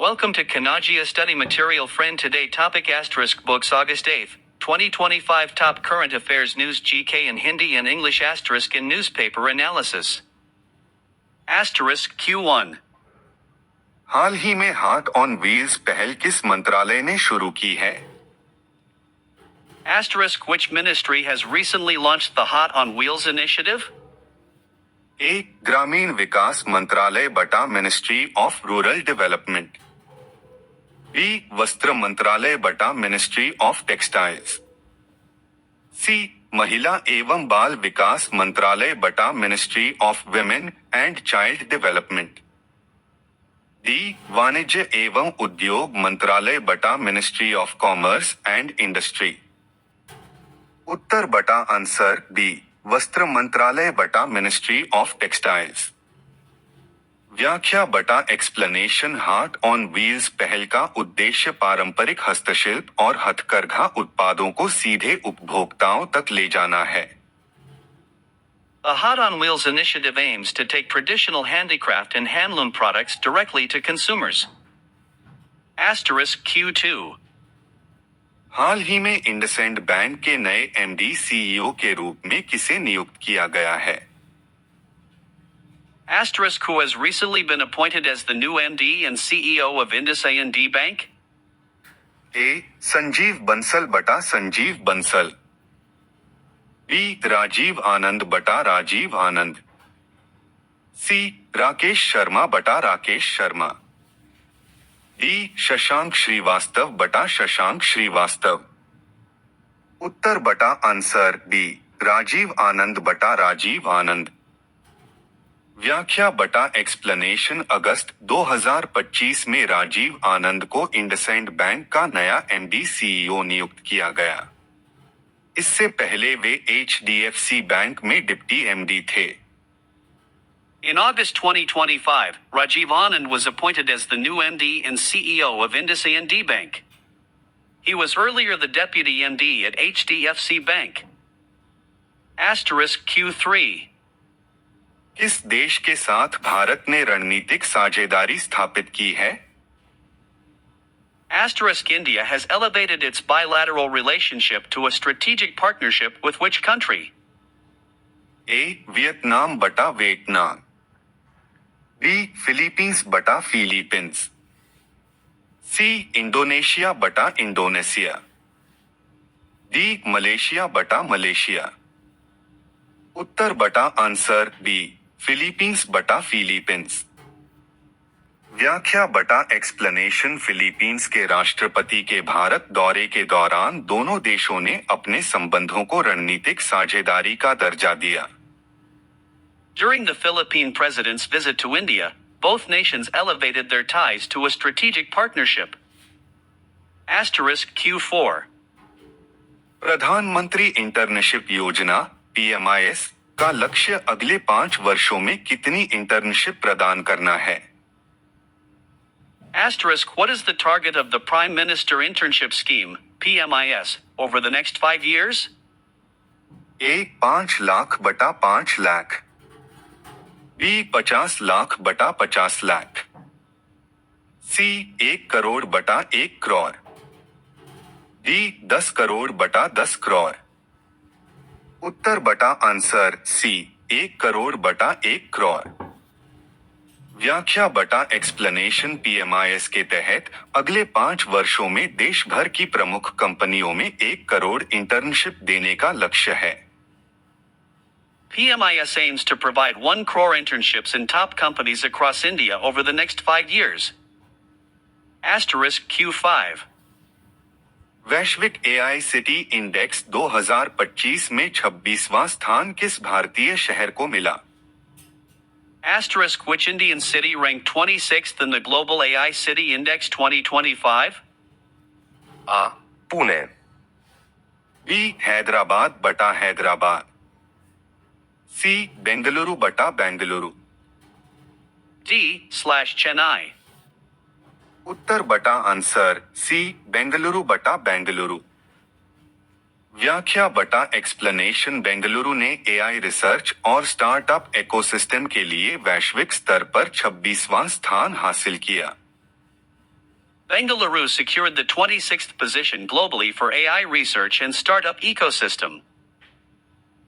Welcome to Kanagia Study Material Friend. Today topic asterisk books August 8th, 2025 top current affairs news GK in Hindi and English asterisk in newspaper analysis. Asterisk Q1. हाल ही में हाथ on wheels पहल किस मंत्रालय ने शुरू की है? Asterisk which ministry has recently launched the Hot on Wheels initiative? ए. ग्रामीण विकास मंत्रालय बटा ministry of rural development. B. वस्त्र मंत्रालय बटा मिनिस्ट्री ऑफ टेक्सटाइल्स. सी. महिला एवं बाल विकास मंत्रालय बटा ministry of women and child development. D. वाणिज्य एवं उद्योग मंत्रालय बटा ministry of commerce and industry. उत्तर बटा आंसर बी. वस्त्र मंत्रालय बटा मिनिस्ट्री ऑफ टेक्सटाइल्स. व्याख्या बटा एक्सप्लेनेशन. हार्ट ऑन व्हील्स पहल का उद्देश्य पारंपरिक हस्तशिल्प और हथकरघा उत्पादों को सीधे उपभोक्ताओं तक ले जाना है. The Hot on Wheels initiative aims to take traditional handicraft and handloom products directly to consumers. Asterisk Q2. हाल ही में इंडसइंड बैंक के नए एमडी सीईओ के रूप में किसे नियुक्त किया गया है? Asterisk who has recently been appointed as the new MD and CEO of IndusInd Bank? ए. संजीव बंसल बटा संजीव बंसल. बी. राजीव आनंद बटा राजीव आनंद. सी. राकेश शर्मा बटा राकेश शर्मा. डी. शशांक श्रीवास्तव बटा शशांक श्रीवास्तव. उत्तर बटा आंसर डी. राजीव आनंद बटा राजीव आनंद. व्याख्या बटा एक्सप्लेनेशन. अगस्त 2025 में राजीव आनंद को इंडसइंड बैंक का नया एमडी सीईओ नियुक्त किया गया. इससे पहले वे एचडीएफसी बैंक में डिप्टी एमडी थे. In August 2025, Rajiv Anand was appointed as the new MD and CEO of IndusInd Bank. He was earlier the deputy MD at HDFC Bank. Asterisk Q3. किस देश के साथ भारत ने रणनीतिक साझेदारी स्थापित की है? Asterisk India has elevated its bilateral relationship to a strategic partnership with which country? A. Vietnam बटा वियतनाम. बी. फिलीपींस बटा फिलीपींस. सी. इंडोनेशिया बटा इंडोनेशिया. डी. मलेशिया बटा मलेशिया. उत्तर बटा आंसर बी. फिलीपींस बटा फिलीपींस. व्याख्या बटा एक्सप्लेनेशन. फिलीपींस के राष्ट्रपति के भारत दौरे के दौरान दोनों देशों ने अपने संबंधों को रणनीतिक साझेदारी का दर्जा दिया. During the Philippine president's visit to India, both nations elevated their ties to a strategic partnership. Asterisk Q4. प्रधानमंत्री इंटर्नशिप योजना PMIS का लक्ष्य अगले 5 वर्षों में कितनी इंटर्नशिप प्रदान करना है? Asterisk what is the target of the Prime Minister Internship Scheme, PMIS, over the next 5 years? ए. 5 लाख बटा 5 लाख. बी. 50 लाख बटा 50 लाख. सी. 1 करोड़ बटा 1 करोड़. डी. 10 करोड़ बटा 10 करोड़. उत्तर बटा आंसर सी. 1 करोड़ बटा 1 करोड़. व्याख्या बटा एक्सप्लेनेशन. PMIS के तहत अगले 5 वर्षों में देश भर की प्रमुख कंपनियों में 1 करोड़ इंटर्नशिप देने का लक्ष्य है. PMIS aims to provide 1 crore internships in top companies across India over the next 5 years. Asterisk Q5. वैश्विक AI सिटी इंडेक्स 2025 में 26वां स्थान किस भारतीय शहर को मिला? Asterisk which Indian city ranked 26th in the Global AI City Index 2025? Uh. Pune. B. Hyderabad बटा हैदराबाद. सी. बेंगलुरु बटा बेंगलुरु. D/Chennai. उत्तर बटा आंसर सी. बेंगलुरु बटा बेंगलुरु. व्याख्या बटा एक्सप्लेनेशन. बेंगलुरु ने AI रिसर्च और स्टार्टअप इकोसिस्टम के लिए वैश्विक स्तर पर 26वां स्थान हासिल किया. Bengaluru secured the 26th position globally for AI research and startup ecosystem.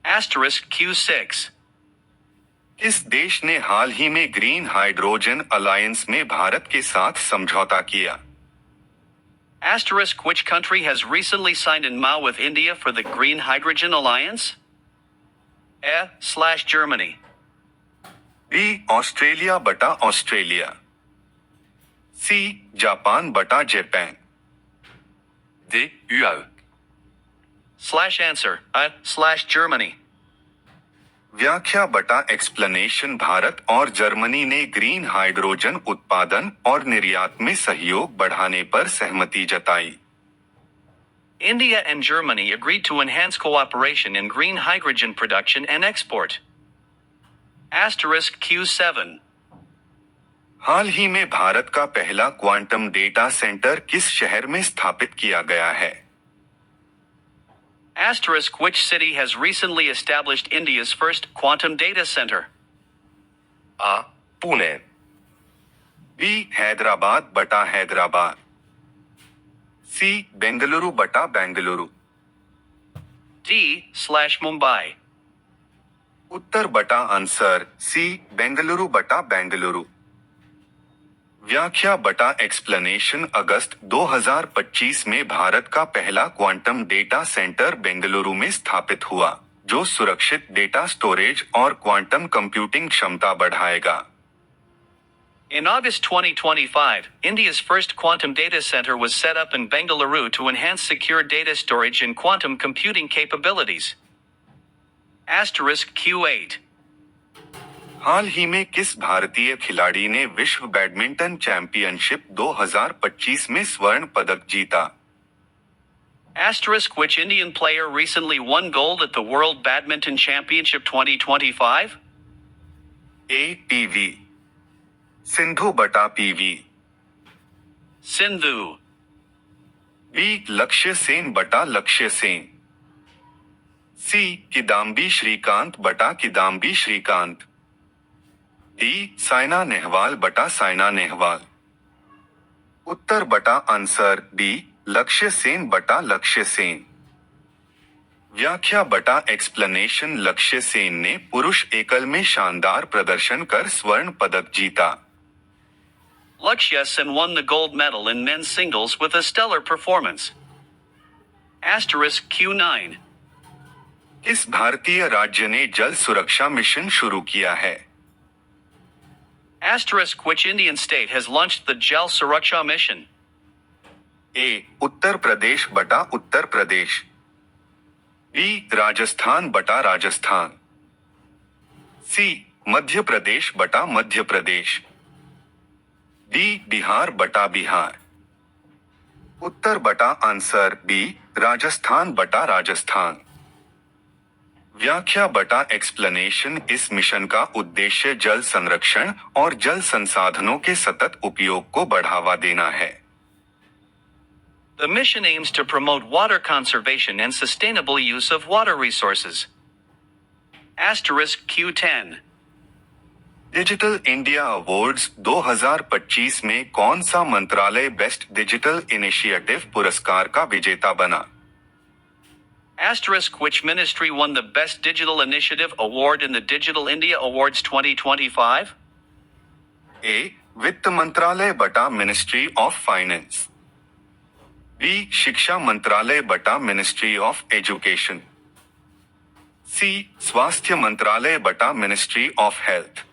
Asterisk Q6. किस देश ने हाल ही में ग्रीन हाइड्रोजन अलायंस में भारत के साथ समझौता किया? Asterisk which country has recently signed an MOU with India for the Green Hydrogen Alliance? Germany. B Australia बटा ऑस्ट्रेलिया, सी जापान बटा Japan, D. USA. Answer Germany. व्याख्या बटा एक्सप्लेनेशन भारत और जर्मनी ने ग्रीन हाइड्रोजन उत्पादन और निर्यात में सहयोग बढ़ाने पर सहमति जताई. India and Germany agreed to enhance cooperation in green hydrogen production and export. Asterisk Q7. हाल ही में भारत का पहला क्वांटम डेटा सेंटर किस शहर में स्थापित किया गया है? Asterisk which city has recently established India's first quantum data center? A. Pune. B Hyderabad बटा हैदराबाद, सी बेंगलुरु बटा बेंगलुरु, D/Mumbai. उत्तर बटा आंसर सी बेंगलुरु बटा बेंगलुरु. व्याख्या बटा एक्सप्लेनेशन अगस्त 2025 में भारत का पहला क्वांटम डेटा सेंटर बेंगलुरु में स्थापित हुआ, जो सुरक्षित डेटा स्टोरेज और क्वांटम कंप्यूटिंग क्षमता बढ़ाएगा. In August 2025, India's first quantum data center was set up in Bengaluru to enhance secure data storage and quantum computing capabilities. Asterisk Q8. हाल ही में किस भारतीय खिलाड़ी ने विश्व बैडमिंटन चैंपियनशिप 2025 में स्वर्ण पदक जीता? Asterisk which Indian player recently won gold at the World Badminton Championship 2025? A PV Sindhu बटा पीवी, Sindhu. बी लक्ष्य सेन बटा लक्ष्य सेन, सी किदाम्बी श्रीकांत बटा किदाम्बी श्रीकांत, डी साइना नेहवाल बटा साइना नेहवाल. उत्तर बटा आंसर डी लक्ष्य सेन बटा लक्ष्य सेन. व्याख्या बटा एक्सप्लेनेशन लक्ष्य सेन ने पुरुष एकल में शानदार प्रदर्शन कर स्वर्ण पदक जीता. Lakshya Sen won the gold medal in men's singles with a stellar performance. Asterisk Q9. किस भारतीय राज्य ने जल सुरक्षा मिशन शुरू किया है? Asterisk which Indian state has launched the Jal Suraksha mission? ए उत्तर प्रदेश बटा उत्तर प्रदेश, बी राजस्थान बटा राजस्थान, सी मध्य प्रदेश बटा मध्य प्रदेश, डी बिहार बटा बिहार. उत्तर बटा आंसर बी राजस्थान बटा राजस्थान. व्याख्या बटा एक्सप्लेनेशन इस मिशन का उद्देश्य जल संरक्षण और जल संसाधनों के सतत उपयोग को बढ़ावा देना है. The mission aims to promote water conservation and sustainable use of water resources. Asterisk Q10. Digital India awards 2025 में कौन सा मंत्रालय बेस्ट डिजिटल इनिशिएटिव पुरस्कार का विजेता बना? Asterisk which ministry won the Best Digital Initiative Award in the Digital India Awards 2025? ए वित्त मंत्रालय बटा मिनिस्ट्री ऑफ फाइनेंस, बी शिक्षा मंत्रालय बटा मिनिस्ट्री ऑफ एजुकेशन, सी स्वास्थ्य मंत्रालय बटा ministry of health,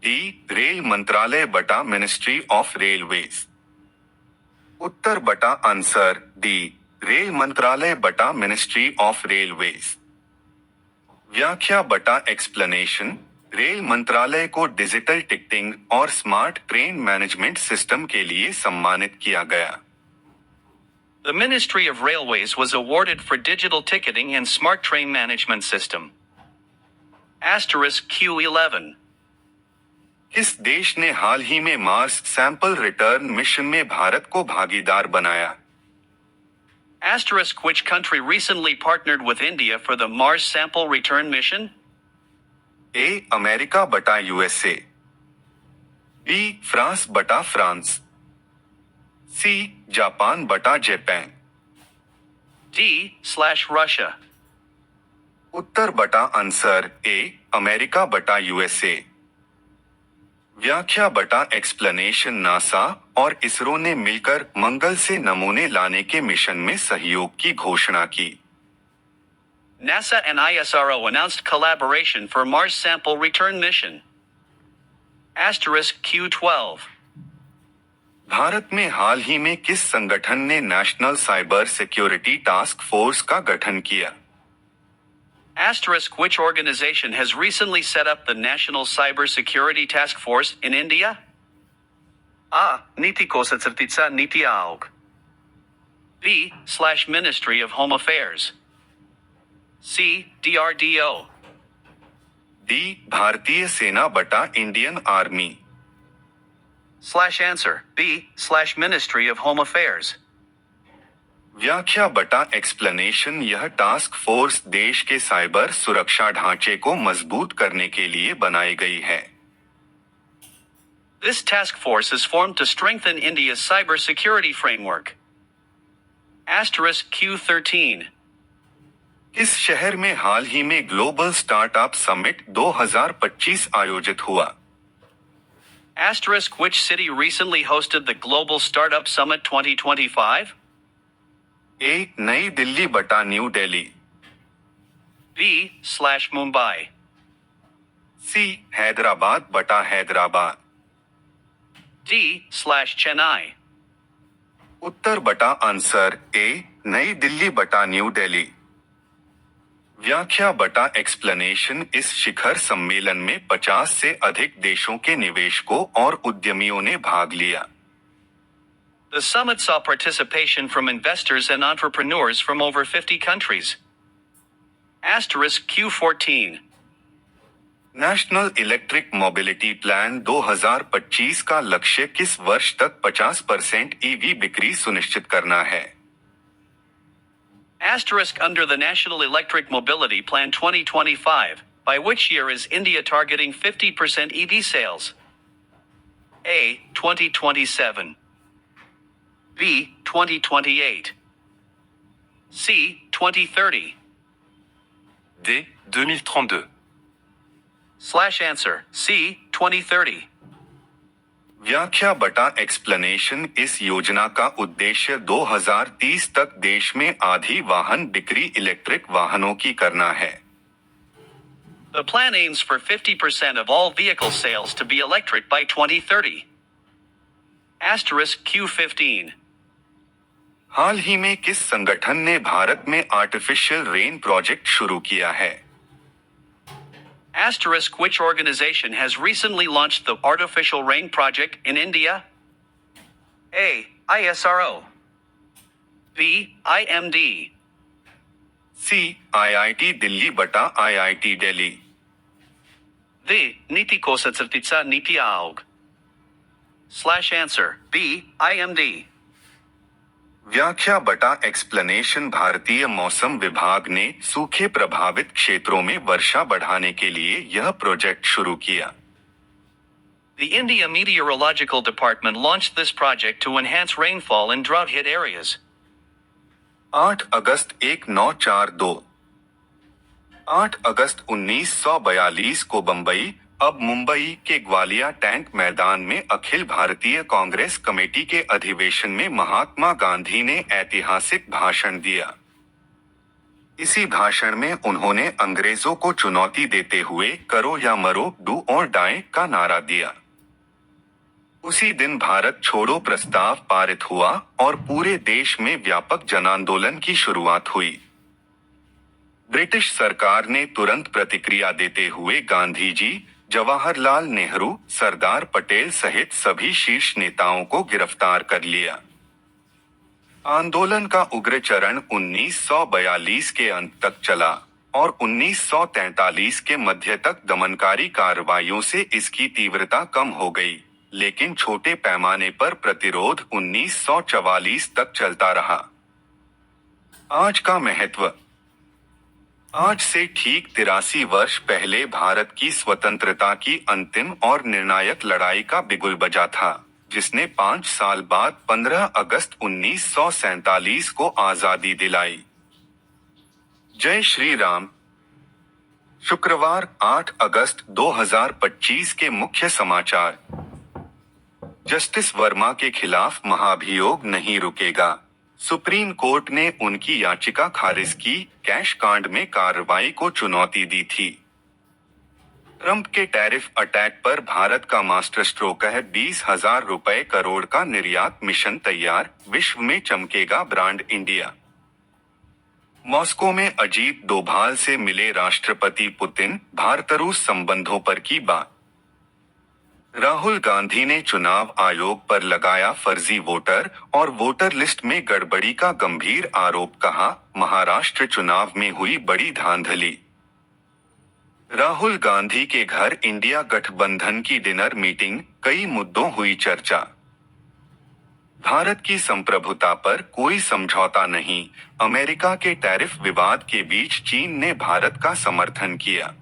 D rail मंत्रालय बटा मिनिस्ट्री ऑफ रेलवेज. उत्तर बटा आंसर डी रेल मंत्रालय बटा मिनिस्ट्री ऑफ रेलवेज. व्याख्या बटा एक्सप्लेनेशन रेल मंत्रालय को डिजिटल टिकटिंग और स्मार्ट ट्रेन मैनेजमेंट सिस्टम के लिए सम्मानित किया गया. The Ministry of Railways was awarded for digital ticketing and smart train management system. Asterisk Q11. किस देश ने हाल ही में मार्स सैंपल रिटर्न मिशन में भारत को भागीदार बनाया? Asterisk which country recently partnered with India for the Mars sample return mission? A America बटा USA, B France बटा फ्रांस, सी जापान बटा जापान। D/Russia. उत्तर बटा आंसर ए अमेरिका बटा यूएसए। व्याख्या बटा एक्सप्लेनेशन। नासा और इसरो ने मिलकर मंगल से नमूने लाने के मिशन में सहयोग की घोषणा की। NASA and ISRO announced collaboration for Mars sample return mission. *Q12. Bharat में हाल ही में किस संगठन ने national cyber security task force का गठन किया? Which organization has recently set up the National Cyber Security Task Force in India? A. Niti Kosatsartitsa Niti Aog. B/Ministry of Home Affairs. C. DRDO. D भारतीय सेना बटा Indian army. /Answer. B/Ministry of Home Affairs. व्याख्या बटा explanation. यह task force देश के cyber सुरक्षा ढांचे को मजबूत करने के लिए बनाई गई है। This task force is formed to strengthen India's cybersecurity framework. *Q13. इस शहर में हाल ही में ग्लोबल स्टार्टअप समिट 2025 आयोजित हुआ? Which city recently hosted the Global Startup Summit 2025? ए नई दिल्ली बटा न्यू दिल्ली। B/Mumbai. सी हैदराबाद बटा हैदराबाद। D/Chennai. उत्तर बटा आंसर ए नई दिल्ली बटा न्यू दिल्ली। व्याख्या बटा एक्सप्लेनेशन। इस शिखर सम्मेलन में 50 से अधिक देशों के निवेशकों और उद्यमियों ने भाग लिया। The summit saw participation from investors and entrepreneurs from over 50 countries. *Q14. National electric mobility plan 2025 का लक्ष्य किस वर्ष तक 50% ईवी बिक्री सुनिश्चित करना है? Under the National Electric Mobility Plan 2025, by which year is India targeting 50% EV sales? A. 2027. B. 2028. C. 2030. D. 2032. /Answer. C. 2030. व्याख्या बटा एक्सप्लेनेशन। इस योजना का उद्देश्य 2030 तक देश में आधी वाहन बिक्री इलेक्ट्रिक वाहनों की करना है। The plan aims for 50% of all vehicle sales to be electric by 2030. *Q15. हाल ही में किस संगठन ने भारत में आर्टिफिशियल रेन प्रोजेक्ट शुरू किया है? Which organization has recently launched the Artificial Rain Project in India? A. ISRO. B. IMD. C IIT Delhi बटा IIT Delhi. D. Niti Kosatsartitsa Niti Aog. /Answer. B. IMD. व्याख्या बटा एक्सप्लेनेशन। भारतीय मौसम विभाग ने सूखे प्रभावित क्षेत्रों में वर्षा बढ़ाने के लिए यह प्रोजेक्ट शुरू किया। The India Meteorological Department launched this project to enhance rainfall in drought-hit areas. 8 अगस्त 1942। 8 अगस्त 1942 को बंबई, अब मुंबई के ग्वालिया टैंक मैदान में अखिल भारतीय कांग्रेस कमेटी के अधिवेशन में महात्मा गांधी ने ऐतिहासिक भाषण दिया। इसी भाषण में उन्होंने अंग्रेजों को चुनौती देते हुए करो या मरो, डू और डाई का नारा दिया। उसी दिन भारत छोड़ो प्रस्ताव पारित हुआ और पूरे देश में व्यापक जनांदोलन की शुरुआत हुई। ब्रिटिश सरकार ने तुरंत प्रतिक्रिया देते हुए गांधी जी, जवाहरलाल नेहरू, सरदार पटेल सहित सभी शीर्ष नेताओं को गिरफ्तार कर लिया। आंदोलन का उग्र चरण 1942 के अंत तक चला और 1943 के मध्य तक दमनकारी कार्रवाइयों से इसकी तीव्रता कम हो गई, लेकिन छोटे पैमाने पर प्रतिरोध 1944 तक चलता रहा। आज का महत्व। आज से ठीक 83 वर्ष पहले भारत की स्वतंत्रता की अंतिम और निर्णायक लड़ाई का बिगुल बजा था, जिसने 5 साल बाद 15 अगस्त 1947 को आजादी दिलाई। जय श्री राम। शुक्रवार 8 अगस्त 2025 के मुख्य समाचार। जस्टिस वर्मा के खिलाफ महाभियोग नहीं रुकेगा। सुप्रीम कोर्ट ने उनकी याचिका खारिज की, कैश कांड में कार्रवाई को चुनौती दी थी। ट्रंप के टैरिफ अटैक पर भारत का मास्टर स्ट्रोक है। 20,000 रुपए करोड़ का निर्यात मिशन तैयार, विश्व में चमकेगा ब्रांड इंडिया। मॉस्को में अजीत डोभाल से मिले राष्ट्रपति पुतिन, भारत रूस संबंधों पर की बात। राहुल गांधी ने चुनाव आयोग पर लगाया फर्जी वोटर और वोटर लिस्ट में गड़बड़ी का गंभीर आरोप, कहा महाराष्ट्र चुनाव में हुई बड़ी धांधली। राहुल गांधी के घर इंडिया गठबंधन की डिनर मीटिंग, कई मुद्दों हुई चर्चा। भारत की संप्रभुता पर कोई समझौता नहीं, अमेरिका के टैरिफ विवाद के बीच चीन ने भारत का समर्थन किया।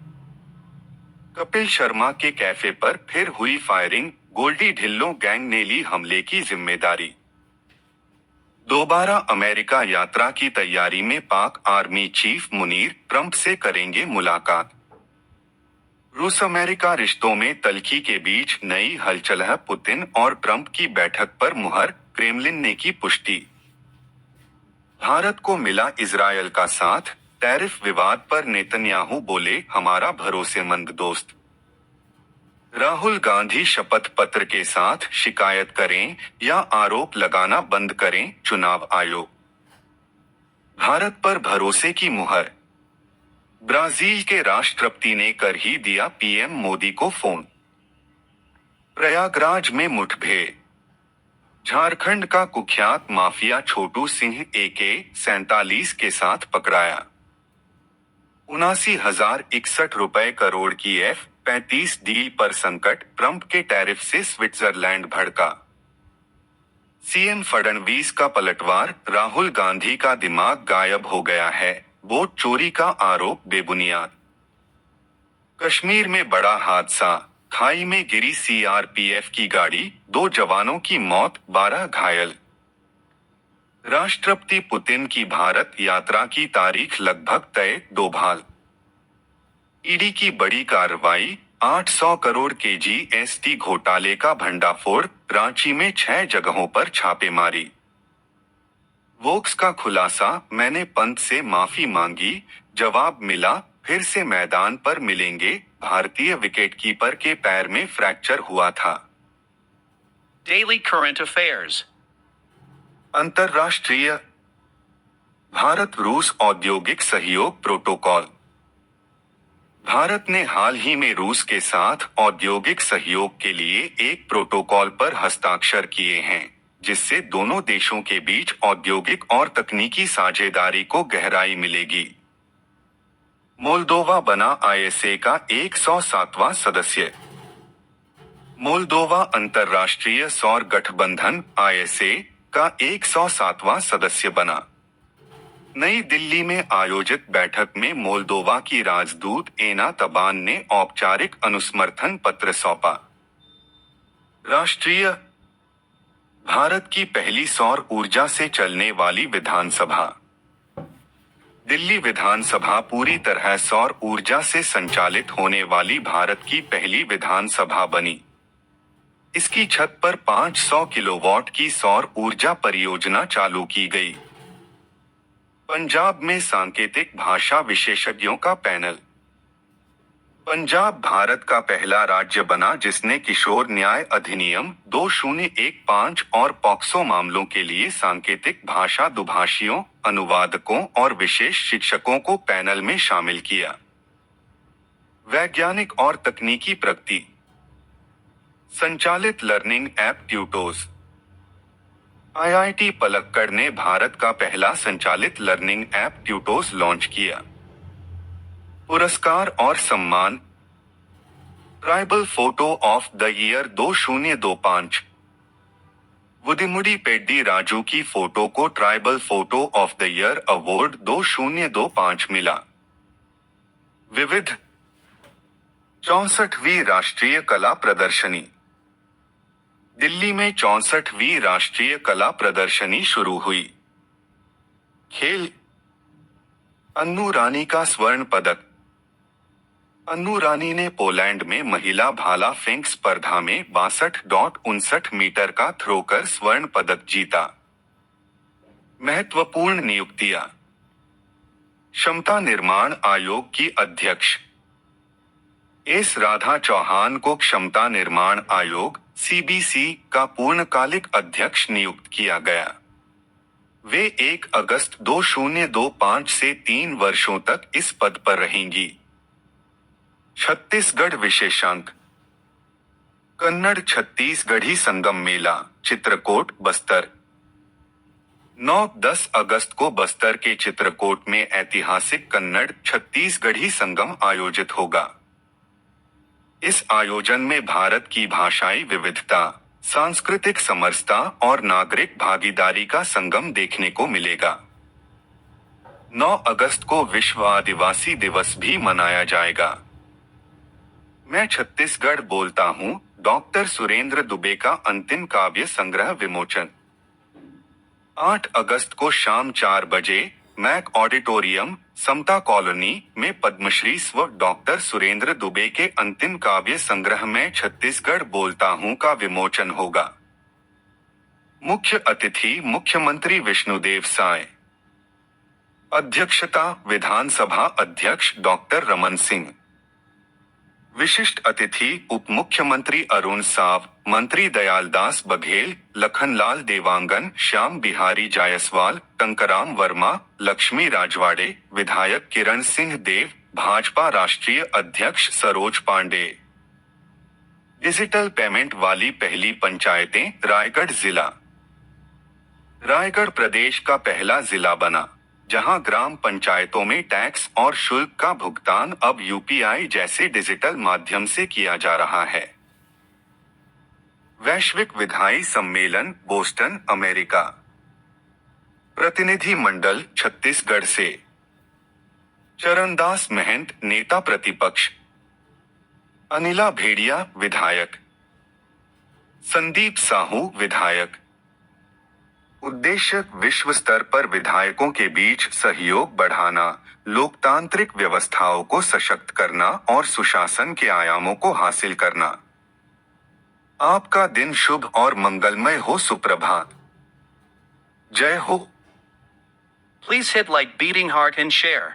कपिल शर्मा के कैफे पर फिर हुई फायरिंग, गोल्डी ढिल्लों गैंग ने ली हमले की जिम्मेदारी। दोबारा अमेरिका यात्रा की तैयारी में पाक आर्मी चीफ मुनीर, ट्रंप से करेंगे मुलाकात। रूस अमेरिका रिश्तों में तल्खी के बीच नई हलचल है, पुतिन और ट्रंप की बैठक पर मुहर, क्रेमलिन ने की पुष्टि। भारत को मिला इजरायल का साथ, टैरिफ विवाद पर नेतन्याहू बोले हमारा भरोसेमंद दोस्त। राहुल गांधी शपथ पत्र के साथ शिकायत करें या आरोप लगाना बंद करें, चुनाव आयोग। भारत पर भरोसे की मुहर। ब्राजील के राष्ट्रपति ने कर ही दिया पीएम मोदी को फोन। प्रयागराज में मुठभेड़। झारखंड का कुख्यात माफिया छोटू सिंह AK-47 के साथ पकड़ाया। 79,061 रुपए करोड़ की F-35 डील पर संकट, ट्रंप के टैरिफ से स्विट्जरलैंड भड़का। सीएम फडणवीस का पलटवार, राहुल गांधी का दिमाग गायब हो गया है, वोट चोरी का आरोप बेबुनियाद। कश्मीर में बड़ा हादसा, खाई में गिरी CRPF की गाड़ी, 2 जवानों की मौत, 12 घायल। राष्ट्रपति पुतिन की भारत यात्रा की तारीख लगभग तय, डोभाल। ईडी की बड़ी कार्रवाई, 800 करोड़ के GST घोटाले का भंडाफोड़, रांची में 6 जगहों पर छापेमारी। वोक्स का खुलासा, मैंने पंत से माफी मांगी, जवाब मिला फिर से मैदान पर मिलेंगे। भारतीय विकेटकीपर के पैर में फ्रैक्चर हुआ था। Daily current affairs. अंतर्राष्ट्रीय। भारत रूस औद्योगिक सहयोग प्रोटोकॉल। भारत ने हाल ही में रूस के साथ औद्योगिक सहयोग के लिए एक प्रोटोकॉल पर हस्ताक्षर किए हैं, जिससे दोनों देशों के बीच औद्योगिक और तकनीकी साझेदारी को गहराई मिलेगी। मोल्दोवा बना ISA का 107वां सदस्य। मोल्दोवा अंतर्राष्ट्रीय सौर गठबंधन ISA का 107वां सदस्य बना। नई दिल्ली में आयोजित बैठक में मोल्दोवा की राजदूत एना तबान ने औपचारिक अनुसमर्थन पत्र सौंपा। राष्ट्रीय। भारत की पहली सौर ऊर्जा से चलने वाली विधानसभा। दिल्ली विधानसभा पूरी तरह सौर ऊर्जा से संचालित होने वाली भारत की पहली विधानसभा बनी। इसकी छत पर 500 किलोवाट की सौर ऊर्जा परियोजना चालू की गई। पंजाब में सांकेतिक भाषा विशेषज्ञों का पैनल। पंजाब भारत का पहला राज्य बना जिसने किशोर न्याय अधिनियम 2015 और पॉक्सो मामलों के लिए सांकेतिक भाषा दुभाषियों, अनुवादकों और विशेष शिक्षकों को पैनल में शामिल किया। वैज्ञानिक और तकनीकी प्रगति। संचालित लर्निंग ऐप ट्यूटोस। IIT पलक्कड़ ने भारत का पहला संचालित लर्निंग ऐप ट्यूटोस लॉन्च किया। पुरस्कार और सम्मान। Tribal photo of the year 2025। Vudimudi Peddi Raju की फोटो को tribal photo of the year award 2025 मिला। विविध। 64वीं राष्ट्रीय कला प्रदर्शनी। दिल्ली में 64वीं राष्ट्रीय कला प्रदर्शनी शुरू हुई। खेल, अन्नू रानी का स्वर्ण पदक। अन्नू रानी ने पोलैंड में महिला भाला फेंक स्पर्धा में 62.59 मीटर का थ्रो कर स्वर्ण पदक जीता। महत्वपूर्ण नियुक्तियां। क्षमता निर्माण आयोग की अध्यक्ष एस राधा चौहान को क्षमता निर्माण आयोग सीबीसी का पूर्णकालिक अध्यक्ष नियुक्त किया गया। वे 1 अगस्त 2025 से 3 वर्षों तक इस पद पर रहेंगी। छत्तीसगढ़ विशेषांक। कन्नड़ छत्तीसगढ़ी संगम मेला, चित्रकोट, बस्तर। 9-10 अगस्त को बस्तर के चित्रकोट में ऐतिहासिक कन्नड़ छत्तीसगढ़ी संगम आयोजित होगा। इस आयोजन में भारत की भाषाई विविधता, सांस्कृतिक समरसता और नागरिक भागीदारी का संगम देखने को मिलेगा। 9 अगस्त को विश्व आदिवासी दिवस भी मनाया जाएगा। मैं छत्तीसगढ़ बोलता हूँ, डॉक्टर सुरेंद्र दुबे का अंतिम काव्य संग्रह विमोचन। 8 अगस्त को शाम 4 बजे मैक ऑडिटोरियम, समता कॉलोनी में पद्मश्री स्व डॉक्टर सुरेंद्र दुबे के अंतिम काव्य संग्रह में छत्तीसगढ़ बोलता हूँ का विमोचन होगा। मुख्य अतिथि मुख्यमंत्री विष्णुदेव साय। अध्यक्षता विधानसभा अध्यक्ष डॉक्टर रमन सिंह। विशिष्ट अतिथि उप मुख्यमंत्री अरुण साव, मंत्री दयालदास बघेल, लखनलाल देवांगन, श्याम बिहारी जायसवाल, टंकराम वर्मा, लक्ष्मी राजवाड़े, विधायक किरण सिंह देव, भाजपा राष्ट्रीय अध्यक्ष सरोज पांडे। डिजिटल पेमेंट वाली पहली पंचायतें, रायगढ़ जिला। रायगढ़ प्रदेश का पहला जिला बना, जहां ग्राम पंचायतों में टैक्स और शुल्क का भुगतान अब यूपीआई जैसे डिजिटल माध्यम से किया जा रहा है। वैश्विक विधायी सम्मेलन, बोस्टन, अमेरिका। प्रतिनिधि मंडल छत्तीसगढ़ से। चरणदास महंत, नेता प्रतिपक्ष। अनिला भेड़िया, विधायक। संदीप साहू, विधायक। उद्देश्य विश्व स्तर पर विधायकों के बीच सहयोग बढ़ाना, लोकतांत्रिक व्यवस्थाओं को सशक्त करना और सुशासन के आयामों को हासिल करना। आपका दिन शुभ और मंगलमय हो। सुप्रभात। जय हो। Please hit like, beating heart and share.